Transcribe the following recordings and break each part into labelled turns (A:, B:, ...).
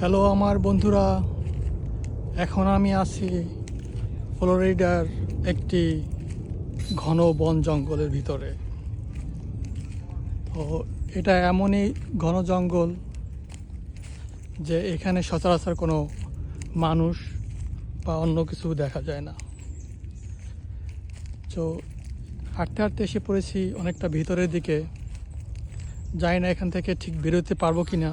A: Hello আমার বন্ধুরা, এখন আমি আছি ফ্লোরিডার একটি ঘন বন জঙ্গলের ভিতরে। তো এটা এমনই ঘন জঙ্গল যে এখানে সচরাচর কোনো মানুষ বা অন্য কিছু দেখা যায় না। তো হাঁটতে হাঁটতে এসে পড়েছি অনেকটা ভিতরের দিকে। জানি না এখান থেকে ঠিক বেরোতে পারবো কি না।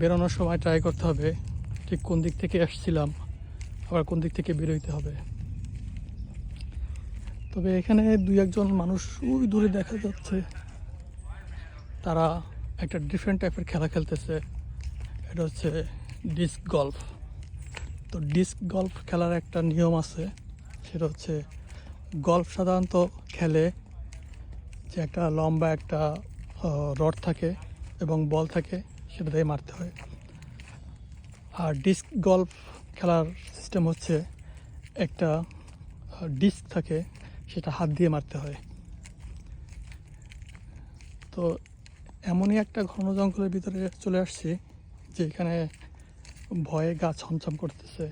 A: বেরোনোর সময় ট্রাই করতে হবে ঠিক কোন দিক থেকে আসছিলাম, আবার কোন দিক থেকে বেরোইতে হবে। তবে এখানে দুই একজন মানুষ ওই দূরে দেখা যাচ্ছে, তারা একটা ডিফারেন্ট টাইপের খেলা খেলতেছে। এটা হচ্ছে ডিস্ক গল্ফ। তো ডিস্ক গল্ফ খেলার একটা নিয়ম আছে, সেটা হচ্ছে গল্ফ সাধারণত খেলে যে একটা লম্বা একটা রড থাকে এবং বল থাকে, সেটা দিয়ে মারতে হয়। আর ডিস্ক গল্ফ খেলার সিস্টেম হচ্ছে একটা ডিস্ক থাকে, সেটা হাত দিয়ে মারতে হয়। তো এমনই একটা ঘন জঙ্গলের ভিতরে চলে আসছি যে এখানে ভয়ে গা ছমছম করতেছে।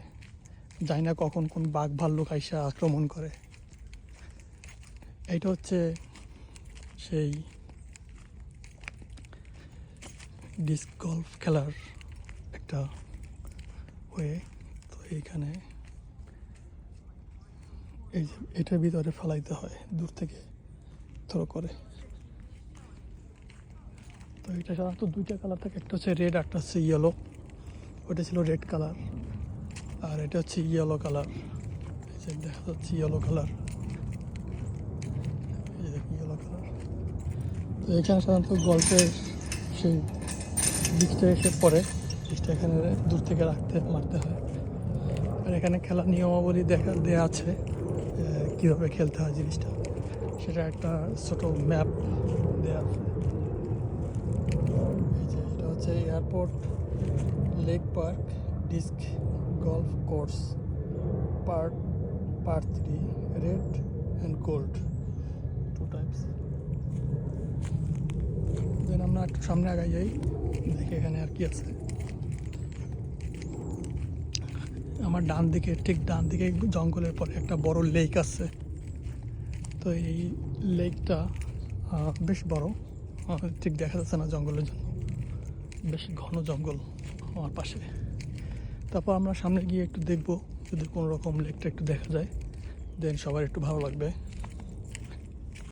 A: জানি না কখন কোন বাঘ ভাল্লুক আইসা আক্রমণ করে। এইটা হচ্ছে সেই ডিস্ক গল্ফ খেলার একটা ওয়ে। তো এইখানে এই যে এটার ভিতরে ফেলাইতে হয় দূর থেকে থ্রো করে। তো এটা সাধারণত দুইটা কালার থাকে, একটা হচ্ছে রেড, একটা হচ্ছে ইয়েলো। ওটা ছিল রেড কালার, আর এটা হচ্ছে ইয়েলো কালার। এই যে দেখা যাচ্ছে ইয়েলো কালার, এই যে দেখুন ইয়েলো কালার। তো এখানে সাধারণত গল্পের সেই বীজটা এসে পড়ে, বীজটা এখানে দূর থেকে মারতে হয়। আর এখানে খেলার নিয়মাবলী দেওয়া আছে কীভাবে খেলতে হয় জিনিসটা, সেটা একটা ছোট ম্যাপ দেওয়া আছে। এই যে এটা হচ্ছে airport lake park disc golf course part 3 red and gold 2 types. Then আমরা একটু সামনে আগাই যাই, দেখি এখানে আর কি আছে। আমার ঠিক ডান দিকে জঙ্গলের পরে একটা বড় লেক আছে। তো এই লেকটা বেশ বড়, ঠিক দেখা যাচ্ছে না জঙ্গলের জন্য, বেশ ঘন জঙ্গল আমার পাশে। তারপর আমরা সামনে গিয়ে একটু দেখবো, যদি কোনো রকম লেকটা একটু দেখা যায়, দেন সবার একটু ভালো লাগবে।